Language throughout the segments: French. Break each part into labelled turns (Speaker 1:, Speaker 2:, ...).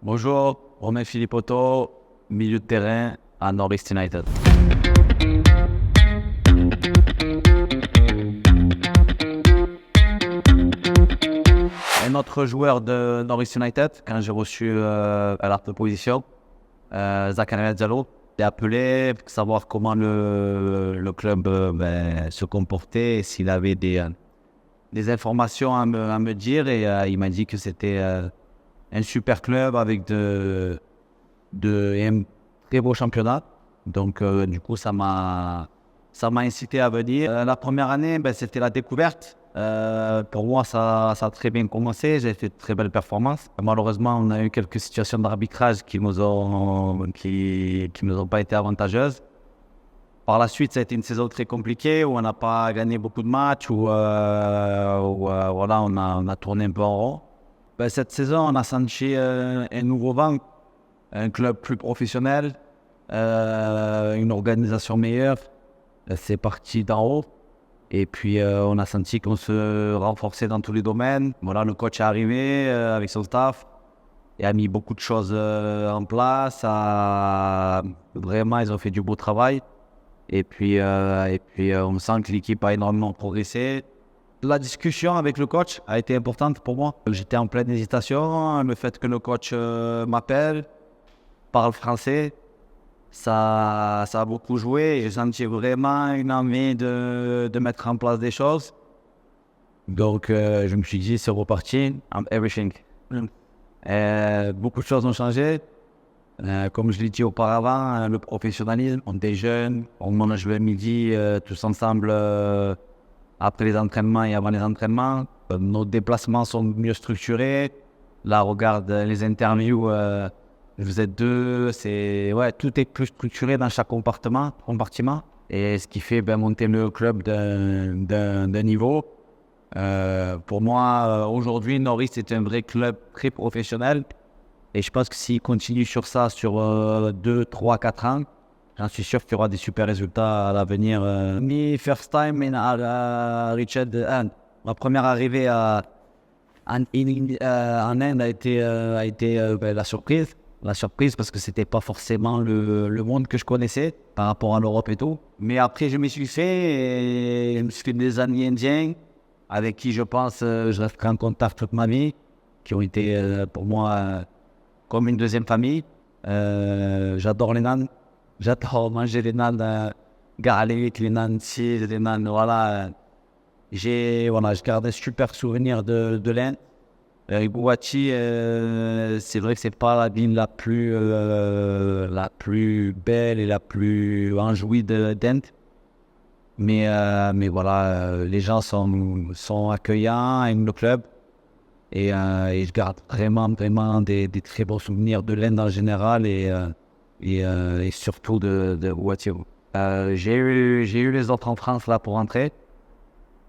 Speaker 1: Bonjour, Romain Philippotto, milieu de terrain à Northeast United. Un autre joueur de Northeast United, quand j'ai reçu la proposition, Zakaria Diallo, j'ai appelé pour savoir comment le club se comportait et s'il avait des informations à me dire. Et il m'a dit que c'était un super club avec et un très beau championnat. Donc, du coup, ça m'a incité à venir. La première année, c'était la découverte. Pour moi, ça a très bien commencé. J'ai fait de très belles performances. Malheureusement, on a eu quelques situations d'arbitrage qui nous ont pas été avantageuses. Par la suite, ça a été une saison très compliquée où on n'a pas gagné beaucoup de matchs, où voilà, on a tourné un peu en rond. Cette saison, on a senti un nouveau vent, un club plus professionnel, une organisation meilleure. C'est parti d'en haut. Et puis, on a senti qu'on se renforçait dans tous les domaines. Voilà, le coach est arrivé avec son staff et a mis beaucoup de choses en place. Vraiment, ils ont fait du beau travail. Et puis, on sent que l'équipe a énormément progressé. La discussion avec le coach a été importante pour moi. J'étais en pleine hésitation. Le fait que le coach m'appelle, parle français, ça a beaucoup joué. J'ai senti vraiment une envie de mettre en place des choses. Donc, je me suis dit, c'est reparti. I'm everything. Beaucoup de choses ont changé. Comme je l'ai dit auparavant, le professionnalisme, on est jeunes, on mange le midi tous ensemble après les entraînements et avant les entraînements. Nos déplacements sont mieux structurés. Là, regarde les interviews, vous êtes deux, tout est plus structuré dans chaque compartiment. Et ce qui fait monter le club d'un niveau. Pour moi, aujourd'hui, Norris est un vrai club très professionnel. Et je pense que s'il continue sur ça sur 2, 3, 4 ans, j'en suis sûr qu'il y aura des super résultats à l'avenir. My first time Richard Hand. Ma première arrivée en Inde a été la surprise. La surprise parce que c'était pas forcément le monde que je connaissais par rapport à l'Europe et tout. Mais après, je me suis fait et je me suis fait des amis indiens avec qui je pense je resterai en contact toute ma vie, qui ont été pour moi comme une deuxième famille. J'adore les nanes. J'adore manger les nanes garlic, les nanes cheese, les nanes, voilà. Je garde un super souvenir de l'Inde. Guwahati, c'est vrai que c'est pas la ville la plus belle et la plus enjouie d'Inde. Mais voilà, les gens sont accueillants, aiment le club. Et je garde vraiment des très bons souvenirs de l'Inde en général et surtout de Guwahati. J'ai eu les autres en France là pour rentrer,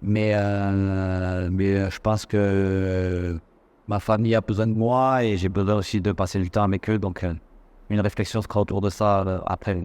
Speaker 1: mais je pense que ma famille a besoin de moi et j'ai besoin aussi de passer du temps avec eux. Donc une réflexion sera autour de ça après.